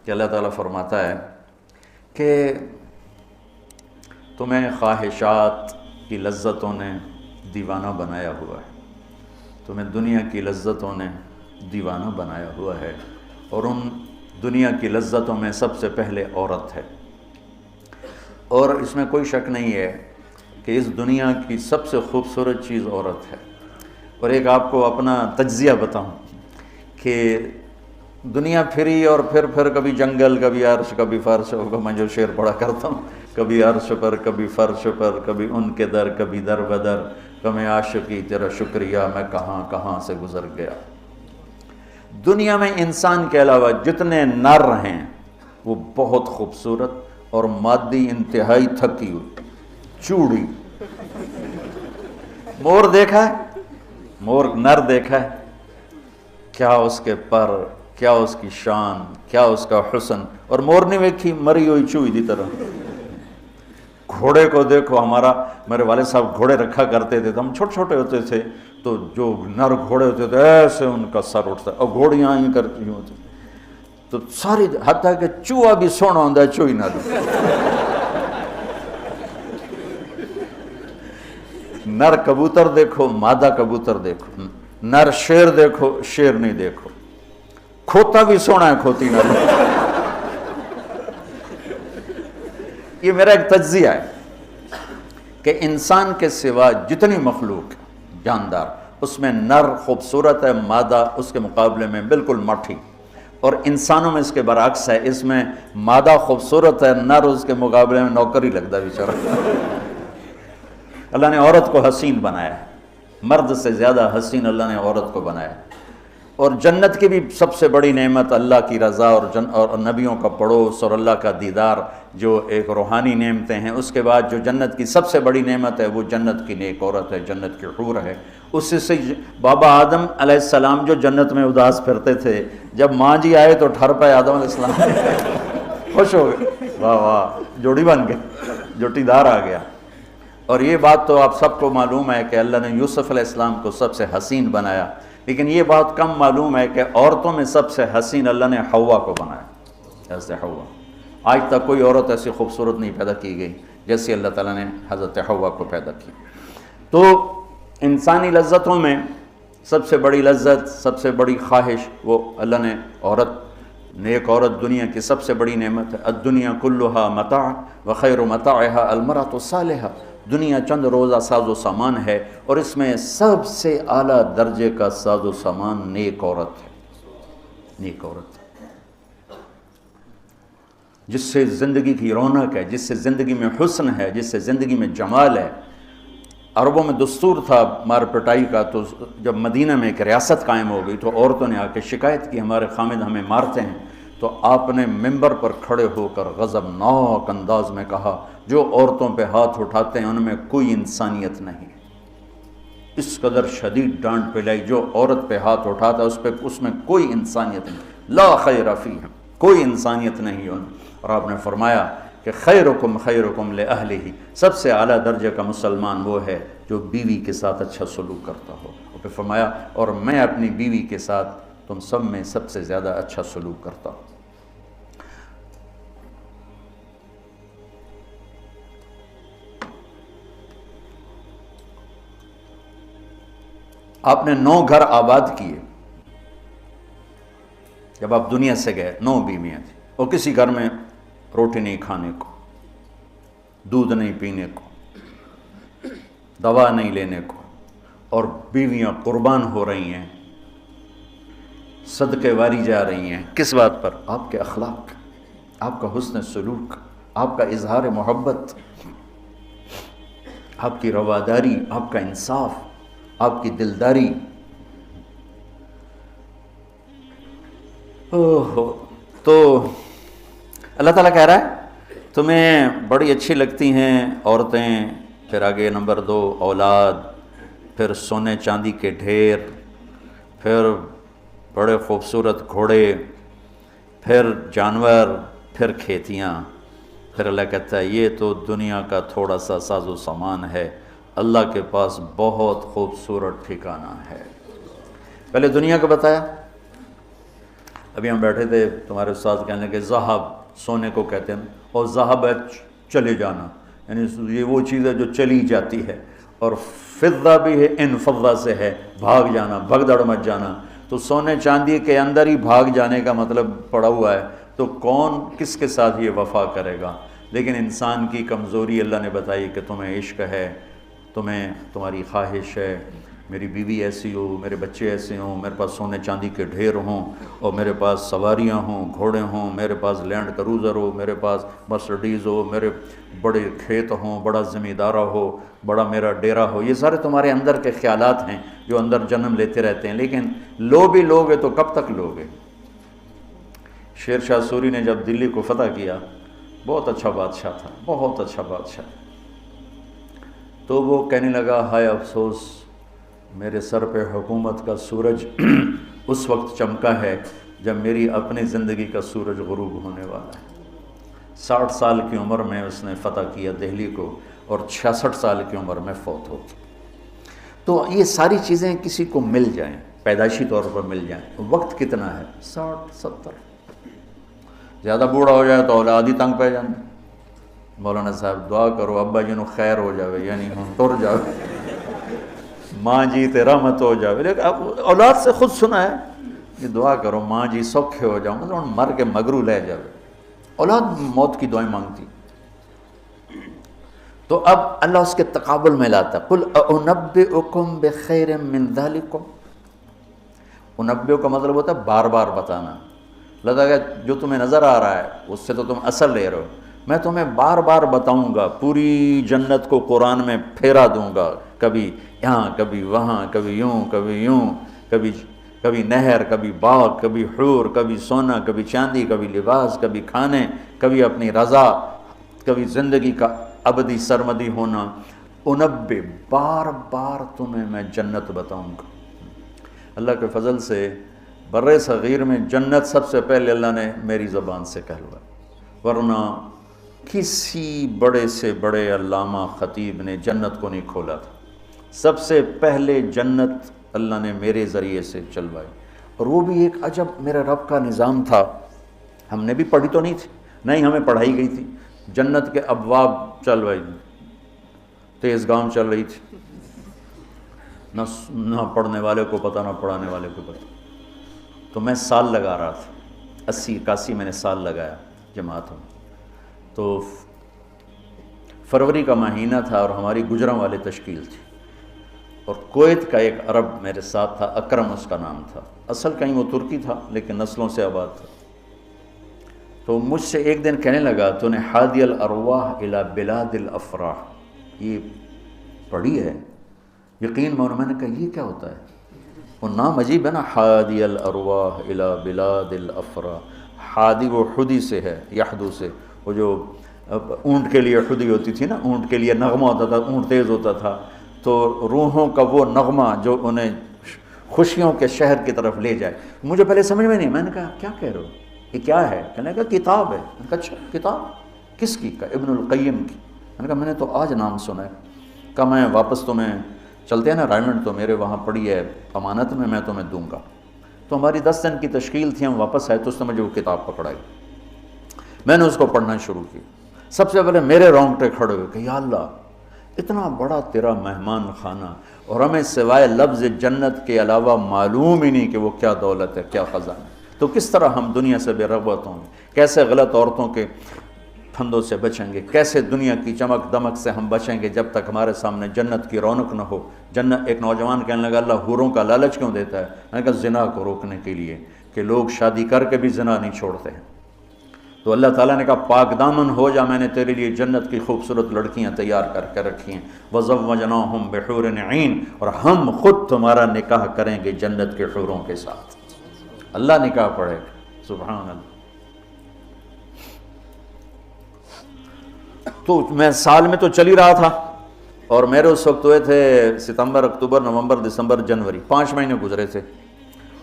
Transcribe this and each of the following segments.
کہ اللہ تعالیٰ فرماتا ہے کہ تمہیں خواہشات کی لذتوں نے دیوانہ بنایا ہوا ہے، تمہیں دنیا کی لذتوں نے دیوانہ بنایا ہوا ہے، اور ان دنیا کی لذتوں میں سب سے پہلے عورت ہے، اور اس میں کوئی شک نہیں ہے کہ اس دنیا کی سب سے خوبصورت چیز عورت ہے۔ اور ایک آپ کو اپنا تجزیہ بتاؤں کہ دنیا پھری اور پھر کبھی جنگل، کبھی عرش، کبھی فرش، میں جو شعر پڑھا کرتا ہوں، کبھی عرش پر، کبھی فرش پر، کبھی ان کے در، کبھی در بدر، کبھی عاشقی تیرا شکریہ میں کہاں کہاں سے گزر گیا۔ دنیا میں انسان کے علاوہ جتنے نر ہیں وہ بہت خوبصورت اور مادی انتہائی تھکی ہوئی، چوڑی۔ مور دیکھا ہے؟ مور نر دیکھا ہے؟ کیا اس کے پر، کیا اس کی شان، کیا اس کا حسن، اور مور نہیں ویکھی مری ہوئی چوئی دی طرح۔ گھوڑے کو دیکھو، میرے والد صاحب گھوڑے رکھا کرتے تھے، تو ہم چھوٹے چھوٹے ہوتے تھے تو جو نر گھوڑے ہوتے تھے ایسے ان کا سر اٹھتا، اور گھوڑیاں ہی کرتی ہوتی تو ساری، حتیٰ کہ چوہا بھی سونا ہوتا ہے چوئی نہ دے۔ نر کبوتر دیکھو، مادہ کبوتر دیکھو، نر شیر دیکھو، شیر نہیں دیکھو، کھوتا بھی سونا ہے کھوتی نہ دے۔ یہ میرا ایک تجزیہ ہے کہ انسان کے سوا جتنی مخلوق جاندار، اس میں نر خوبصورت ہے، مادہ اس کے مقابلے میں بالکل مٹھی، اور انسانوں میں اس کے برعکس ہے، اس میں مادہ خوبصورت ہے، نر اس کے مقابلے میں نوکر ہی لگتا ہے بیچارہ۔ اللہ نے عورت کو حسین بنایا ہے، مرد سے زیادہ حسین اللہ نے عورت کو بنایا ہے، اور جنت کی بھی سب سے بڑی نعمت اللہ کی رضا اور نبیوں کا پڑوس اور اللہ کا دیدار، جو ایک روحانی نعمتیں ہیں۔ اس کے بعد جو جنت کی سب سے بڑی نعمت ہے وہ جنت کی نیک عورت ہے، جنت کی حور ہے۔ اس سے بابا آدم علیہ السلام جو جنت میں اداس پھرتے تھے، جب ماں جی آئے تو ٹھر پائے آدم علیہ السلام، خوش ہو گئے، واہ واہ جوڑی بن گئے، جوٹی دار آ گیا۔ اور یہ بات تو آپ سب کو معلوم ہے کہ اللہ نے یوسف علیہ السلام کو سب سے حسین بنایا، لیکن یہ بات کم معلوم ہے کہ عورتوں میں سب سے حسین اللہ نے حوا کو بنایا، ایسے حوا۔ آج تک کوئی عورت ایسی خوبصورت نہیں پیدا کی گئی جیسے اللہ تعالیٰ نے حضرت حوا کو پیدا کی۔ تو انسانی لذتوں میں سب سے بڑی لذت، سب سے بڑی خواہش وہ اللہ نے عورت، نیک عورت دنیا کی سب سے بڑی نعمت ہے۔ الدنیا کلھا متاع وخیر متاعها المرأة الصالحة، دنیا چند روزہ ساز و سامان ہے، اور اس میں سب سے اعلیٰ درجے کا ساز و سامان نیک عورت ہے، نیک عورت ہے، جس سے زندگی کی رونق ہے، جس سے زندگی میں حسن ہے، جس سے زندگی میں جمال ہے۔ عربوں میں دستور تھا مار پٹائی کا، تو جب مدینہ میں ایک ریاست قائم ہو گئی تو عورتوں نے آ کے شکایت کی ہمارے خامد ہمیں مارتے ہیں، تو آپ نے ممبر پر کھڑے ہو کر غضبناک انداز میں کہا، جو عورتوں پہ ہاتھ اٹھاتے ہیں ان میں کوئی انسانیت نہیں۔ اس قدر شدید ڈانٹ پلائی، جو عورت پہ ہاتھ اٹھاتا ہے اس میں کوئی انسانیت نہیں، لا خیر فیہ، کوئی انسانیت نہیں ان۔ اور آپ نے فرمایا کہ خیرکم خیرکم لأہلہ، سب سے اعلیٰ درجے کا مسلمان وہ ہے جو بیوی کے ساتھ اچھا سلوک کرتا ہو۔ اور پھر فرمایا، اور میں اپنی بیوی کے ساتھ تم سب میں سب سے زیادہ اچھا سلوک کرتا ہوں۔ آپ نے 9 گھر آباد کیے جب آپ دنیا سے گئے، 9 بیویاں تھیں، اور کسی گھر میں روٹی نہیں کھانے کو، دودھ نہیں پینے کو، دوا نہیں لینے کو، اور بیویاں قربان ہو رہی ہیں، صدقے واری جا رہی ہیں۔ کس بات پر؟ آپ کے اخلاق، آپ کا حسن سلوک، آپ کا اظہار محبت، آپ کی رواداری، آپ کا انصاف، آپ کی دلداری۔ تو اللہ تعالیٰ کہہ رہا ہے تمہیں بڑی اچھی لگتی ہیں عورتیں، پھر آگے نمبر 2 اولاد، پھر سونے چاندی کے ڈھیر، پھر بڑے خوبصورت گھوڑے، پھر جانور، پھر کھیتیاں۔ پھر اللہ کہتا ہے یہ تو دنیا کا تھوڑا سا ساز و سامان ہے، اللہ کے پاس بہت خوبصورت ٹھکانہ ہے۔ پہلے دنیا کو بتایا، ابھی ہم بیٹھے تھے، تمہارے استاد کہنے لگے ذہب سونے کو کہتے ہیں، اور ذہب ہے چلے جانا، یعنی یہ وہ چیز ہے جو چلی جاتی ہے، اور فضہ بھی ہے، انفضہ سے ہے بھاگ جانا، بھگدڑ مچ جانا۔ تو سونے چاندی کے اندر ہی بھاگ جانے کا مطلب پڑا ہوا ہے، تو کون کس کے ساتھ یہ وفا کرے گا؟ لیکن انسان کی کمزوری اللہ نے بتائی کہ تمہیں عشق ہے، تمہیں تمہاری خواہش ہے میری بیوی ایسی ہو، میرے بچے ایسے ہوں، میرے پاس سونے چاندی کے ڈھیر ہوں، اور میرے پاس سواریاں ہوں، گھوڑے ہوں، میرے پاس لینڈ کروزر ہو، میرے پاس مرسڈیز ہو، میرے بڑے کھیت ہوں، بڑا زمیندارہ ہو، بڑا میرا ڈیرا ہو۔ یہ سارے تمہارے اندر کے خیالات ہیں جو اندر جنم لیتے رہتے ہیں، لیکن لو بھی لوگے تو کب تک لوگے؟ شیر شاہ سوری نے جب دلی کو فتح کیا، بہت اچھا بادشاہ تھا، بہت اچھا بادشاہ، تو وہ کہنے لگا ہائے افسوس، میرے سر پہ حکومت کا سورج اس وقت چمکا ہے جب میری اپنی زندگی کا سورج غروب ہونے والا ہے۔ 60 سال کی عمر میں اس نے فتح کیا دہلی کو، اور 66 سال کی عمر میں فوت ہو گیا۔ تو یہ ساری چیزیں کسی کو مل جائیں، پیدائشی طور پر مل جائیں، وقت کتنا ہے؟ 60 70۔ زیادہ بوڑھا ہو جائے تو اولاد ہی تنگ پہ جانے۔ مولانا صاحب دعا کرو ابا جی نو خیر ہو جاوے، یعنی ہم ٹر جاوے، ماں جی تے رحمت ہو جاوے۔ لیکن اب اولاد سے خود سنا ہے کہ دعا کرو ماں جی سوکھے ہو جاؤں، مطلب مر کے مگرو لے جاوے۔ اولاد موت کی دعائیں مانگتی، تو اب اللہ اس کے تقابل میں لاتا ہے، قل اُنَبِّئُكُم بِخَيْرٍ مِّن ذَلِكُم۔ انبئ کا مطلب ہوتا ہے بار بار بتانا۔ لگا کہ جو تمہیں نظر آ رہا ہے اس سے تو تم اثر لے رہے ہو، میں تمہیں بار بار بتاؤں گا، پوری جنت کو قرآن میں پھیرا دوں گا، کبھی یہاں کبھی وہاں، کبھی یوں کبھی یوں، کبھی نہر، کبھی باغ، کبھی حور، کبھی سونا، کبھی چاندی، کبھی لباس، کبھی کھانے، کبھی اپنی رضا، کبھی زندگی کا ابدی سرمدی ہونا۔ انبئ، بار بار تمہیں میں جنت بتاؤں گا۔ اللہ کے فضل سے بر صغیر میں جنت سب سے پہلے اللہ نے میری زبان سے کہلوا، ورنہ کسی بڑے سے بڑے علامہ خطیب نے جنت کو نہیں کھولا تھا۔ سب سے پہلے جنت اللہ نے میرے ذریعے سے چلوائی، اور وہ بھی ایک عجب میرے رب کا نظام تھا۔ ہم نے بھی پڑھی تو نہیں تھی، نہیں ہمیں پڑھائی گئی تھی۔ جنت کے ابواب چلوائی، تیز گام چل رہی تھی، نہ پڑھنے والے کو پتہ، نہ پڑھانے والے کو پتہ۔ تو میں سال لگا رہا تھا، 80 81 میں نے سال لگایا جماعتوں میں۔ تو فروری کا مہینہ تھا اور ہماری گجراں والے تشکیل تھی، اور کویت کا ایک عرب میرے ساتھ تھا، اکرم اس کا نام تھا، اصل کہیں وہ ترکی تھا لیکن نسلوں سے آباد تھا۔ تو مجھ سے ایک دن کہنے لگا تو نے حادی الارواح الی بلاد الافراح یہ پڑھی ہے؟ یقین مانو میں نے کہا یہ کیا ہوتا ہے؟ وہ نام عجیب ہے نا، حادی الارواح الی بلاد الافراح۔ حادی وہ حدی سے ہے، یحدو سے، وہ جو اونٹ کے لیے حدی ہوتی تھی نا، اونٹ کے لیے نغمہ ہوتا تھا، اونٹ تیز ہوتا تھا، تو روحوں کا وہ نغمہ جو انہیں خوشیوں کے شہر کی طرف لے جائے۔ مجھے پہلے سمجھ میں نہیں، میں نے کہا کیا کہہ رہے ہو، یہ کیا ہے؟ کہنے لگا کتاب ہے۔ میں نے کہا اچھا کتاب کس کی؟ کہا ابن القیم کی۔ میں نے کہا میں نے تو آج نام سنا ہے۔ کہا میں واپس تمہیں چلتے ہیں نا رائمنڈ، تو میرے وہاں پڑی ہے امانت میں تمہیں دوں گا۔ تو ہماری 10 دن کی تشکیل تھی، ہم واپس آئے تو اس نے مجھے وہ کتاب پکڑائی، میں نے اس کو پڑھنا شروع کی۔ سب سے پہلے میرے رونگٹے کھڑے ہوئے کہ یا اللہ اتنا بڑا تیرا مہمان خانہ، اور ہمیں سوائے لفظ جنت کے علاوہ معلوم ہی نہیں کہ وہ کیا دولت ہے، کیا خزانہ ہے۔ تو کس طرح ہم دنیا سے بے رغبت ہوں گے، کیسے غلط عورتوں کے پھندوں سے بچیں گے، کیسے دنیا کی چمک دمک سے ہم بچیں گے جب تک ہمارے سامنے جنت کی رونق نہ ہو۔ جنت، ایک نوجوان کہنے لگا اللہ حوروں کا لالچ کیوں دیتا ہے؟ میں نے کہا زنا کو روکنے کے لیے، کہ لوگ شادی کر کے بھی زنا نہیں چھوڑتے ہیں۔ تو اللہ تعالیٰ نے کہا پاک دامن ہو جا، میں نے تیرے لیے جنت کی خوبصورت لڑکیاں تیار کر کے رکھی ہیں، وَزَوَّجْنَاهُمْ بِحُورٍ عِينٍ، اور ہم خود تمہارا نکاح کریں گے جنت کے حوروں کے ساتھ۔ اللہ نکاح پڑھے گا، سبحان اللہ۔ تو میں سال میں تو چل ہی رہا تھا، اور میرے اس وقت ہوئے تھے ستمبر، اکتوبر، نومبر، دسمبر، جنوری، 5 مہینے گزرے تھے،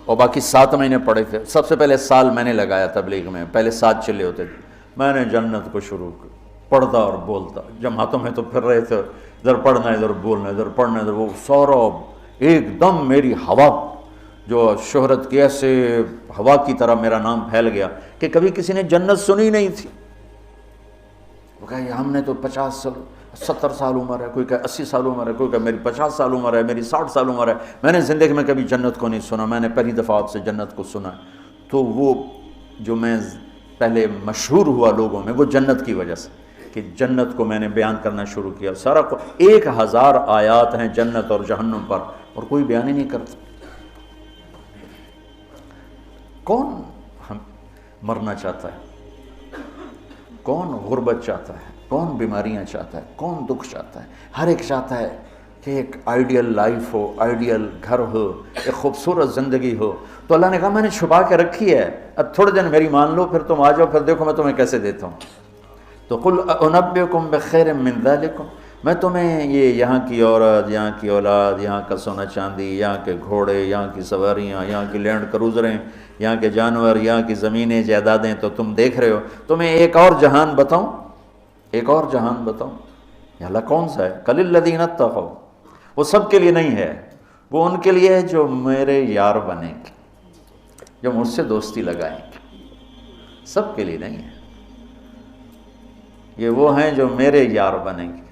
اور باقی 7 مہینے پڑے تھے۔ سب سے پہلے سال میں نے لگایا تبلیغ میں، پہلے 7 چلے ہوتے تھے۔ میں نے جنت کو شروع کیا، پڑھتا اور بولتا، جماعتوں میں تو پھر رہے تھے، ادھر پڑھنا ادھر بولنا، ادھر پڑھنا ادھر، وہ سورا ایک دم میری ہوا جو شہرت کی ایسے ہوا کی طرح میرا نام پھیل گیا کہ کبھی کسی نے جنت سنی نہیں تھی. وہ کہا ہم نے تو 70 سال عمر ہے، کوئی کہ 80 سال عمر ہے، کوئی کہ میری 50 سال عمر ہے، میری 60 سال عمر ہے، میں نے زندگی میں کبھی جنت کو نہیں سنا، میں نے پہلی دفعہ آپ سے جنت کو سنا. تو وہ جو میں پہلے مشہور ہوا لوگوں میں، وہ جنت کی وجہ سے کہ جنت کو میں نے بیان کرنا شروع کیا. سارا 1000 آیات ہیں جنت اور جہنم پر، اور کوئی بیان ہی نہیں کرتا. کون مرنا چاہتا ہے؟ کون غربت چاہتا ہے؟ کون بیماریاں چاہتا ہے؟ کون دکھ چاہتا ہے؟ ہر ایک چاہتا ہے کہ ایک آئیڈیل لائف ہو، آئیڈیل گھر ہو، ایک خوبصورت زندگی ہو. تو اللہ نے کہا میں نے چھپا کے رکھی ہے، اب تھوڑے دن میری مان لو، پھر تم آ جاؤ، پھر دیکھو میں تمہیں کیسے دیتا ہوں. تو قل انبئکم بخیر من ذالکم، میں تمہیں یہ یہاں کی عورت، یہاں کی اولاد، یہاں کا سونا چاندی، یہاں کے گھوڑے، یہاں کی سواریاں، یہاں کی لینڈ کروزریں، یہاں کے جانور، یہاں کی زمینیں جائیدادیں تو تم دیکھ رہے ہو، تمہیں ایک اور جہان بتاؤں؟ ایک اور جہان بتاؤں؟ یا اللہ کون سا ہے؟ قل الذین اتقوا، وہ سب کے لیے نہیں ہے، وہ ان کے لیے ہے جو میرے یار بنیں گے، جو مجھ سے دوستی لگائیں گے. سب کے لیے نہیں ہے، یہ وہ ہیں جو میرے یار بنیں گے.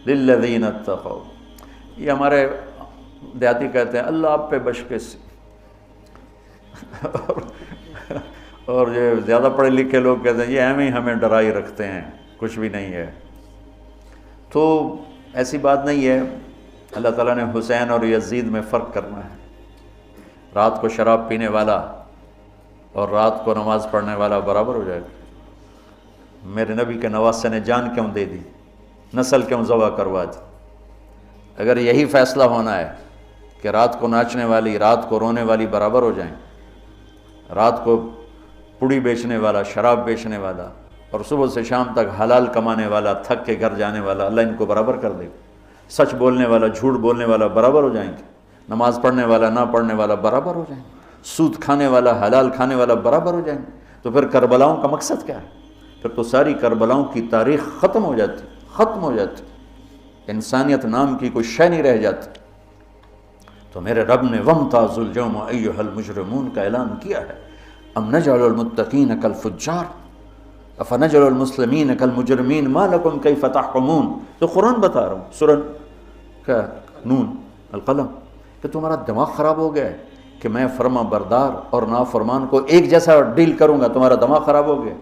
للذین اتقوا، یہ ہمارے دیہاتی کہتے ہیں اللہ آپ پہ بشکے سے. اور یہ زیادہ پڑھے لکھے لوگ کہتے ہیں یہ ایم ہی ہمیں ڈرائی رکھتے ہیں، کچھ بھی نہیں ہے. تو ایسی بات نہیں ہے. اللہ تعالیٰ نے حسین اور یزید میں فرق کرنا ہے. رات کو شراب پینے والا اور رات کو نماز پڑھنے والا برابر ہو جائے گا. میرے نبی کے نواسے نے جان کیوں دے دی، نسل کیوں ذبح کروا دی؟ اگر یہی فیصلہ ہونا ہے کہ رات کو ناچنے والی، رات کو رونے والی برابر ہو جائیں، رات کو پوڑی بیچنے والا، شراب بیچنے والا، اور صبح سے شام تک حلال کمانے والا، تھک کے گھر جانے والا، اللہ ان کو برابر کر دے گا. سچ بولنے والا، جھوٹ بولنے والا برابر ہو جائیں گے. نماز پڑھنے والا، نہ پڑھنے والا برابر ہو جائیں گے. سود کھانے والا، حلال کھانے والا برابر ہو جائیں گے. تو پھر کربلاؤں کا مقصد کیا ہے؟ پھر تو ساری کربلاؤں کی تاریخ ختم ہو جاتی، ختم ہو جاتی، انسانیت نام کی کوئی شے نہیں رہ جاتی. تو میرے رب نے وَامْتَازُوا الْيَوْمَ أَيُّهَا الْمُجْرِمُونَ کا اعلان کیا ہے. ام نجعل الْمُتَّقِينَ كَالْفُجَّارِ أَفَنَجْعَلُ الْمُسْلِمِينَ كَالْمُجْرِمِينَ مَا لَكُمْ كَيْفَ تَحْكُمُونَ. تو قرآن بتا رہا ہوں، سورہ کیا نون القلم، کہ تمہارا دماغ خراب ہو گیا ہے کہ میں فرما بردار اور نافرمان کو ایک جیسا ڈیل کروں گا. تمہارا دماغ خراب ہو گیا.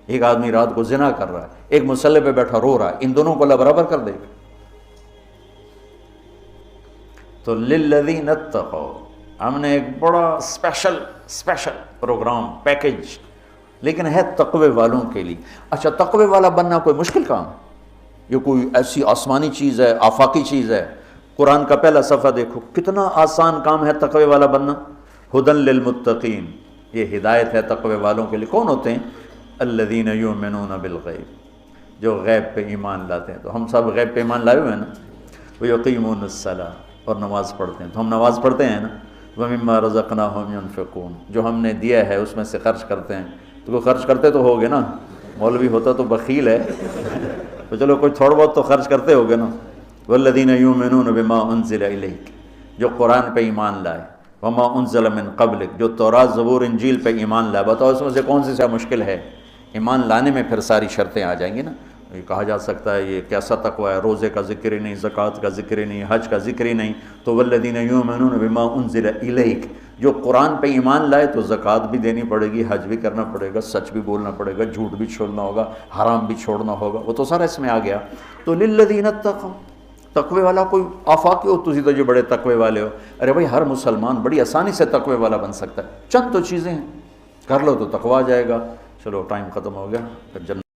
ایک آدمی رات کو زنا کر رہا ہے، ایک مسلح پہ بیٹھا رو رہا ہے، ان دونوں کو اللہ برابر کر دے گا. تو للذین اتقوا، ہم نے ایک بڑا اسپیشل پروگرام، پیکج، لیکن ہے تقوی والوں کے لیے. اچھا تقوی والا بننا کوئی مشکل کام ہے؟ یہ کوئی ایسی آسمانی چیز ہے، آفاقی چیز ہے؟ قرآن کا پہلا صفحہ دیکھو، کتنا آسان کام ہے تقوی والا بننا. ہدی للمتقین، یہ ہدایت ہے تقوی والوں کے لیے. کون ہوتے ہیں؟ الذین یؤمنون بالغیب، جو غیب پہ ایمان لاتے ہیں. تو ہم سب غیب پہ ایمان لائے ہوئے ہیں نا. ویقیمون الصلاۃ، اور نماز پڑھتے ہیں. تو ہم نماز پڑھتے ہیں نا. ومما رزقناہم ینفقون، جو ہم نے دیا ہے اس میں سے خرچ کرتے ہیں. تو وہ خرچ کرتے تو ہوگے نا، مولوی ہوتا تو بخیل ہے تو چلو کوئی تھوڑا بہت تو خرچ کرتے ہوگے نا. والذین یؤمنون بما انزل الیک، جو قرآن پہ ایمان لائے. وما انزل من قبلک، جو تورات زبور انجیل پہ ایمان لائے. بتاؤ اس میں سے کون سی سا مشکل ہے؟ ایمان لانے میں پھر ساری شرطیں آ جائیں گی نا. یہ کہا جا سکتا ہے یہ کیسا تقوی ہے، روزے کا ذکر ہی نہیں، زکوٰۃ کا ذکر ہی نہیں، حج کا ذکر ہی نہیں. تو والذین یؤمنون بما انزل الیک، جو قرآن پہ ایمان لائے تو زکوٰۃ بھی دینی پڑے گی، حج بھی کرنا پڑے گا، سچ بھی بولنا پڑے گا، جھوٹ بھی چھوڑنا ہوگا، حرام بھی چھوڑنا ہوگا. وہ تو سارا اس میں آ گیا. تو للذین اتقوا، تقوی والا کوئی آفاقی ہو تسی تو جو بڑے تقوی والے ہو. ارے بھائی ہر مسلمان بڑی آسانی سے تقوی والا بن سکتا ہے. چند تو چیزیں ہیں، کر لو تو تقوی آ جائے گا. چلو ٹائم ختم ہو گیا. پھر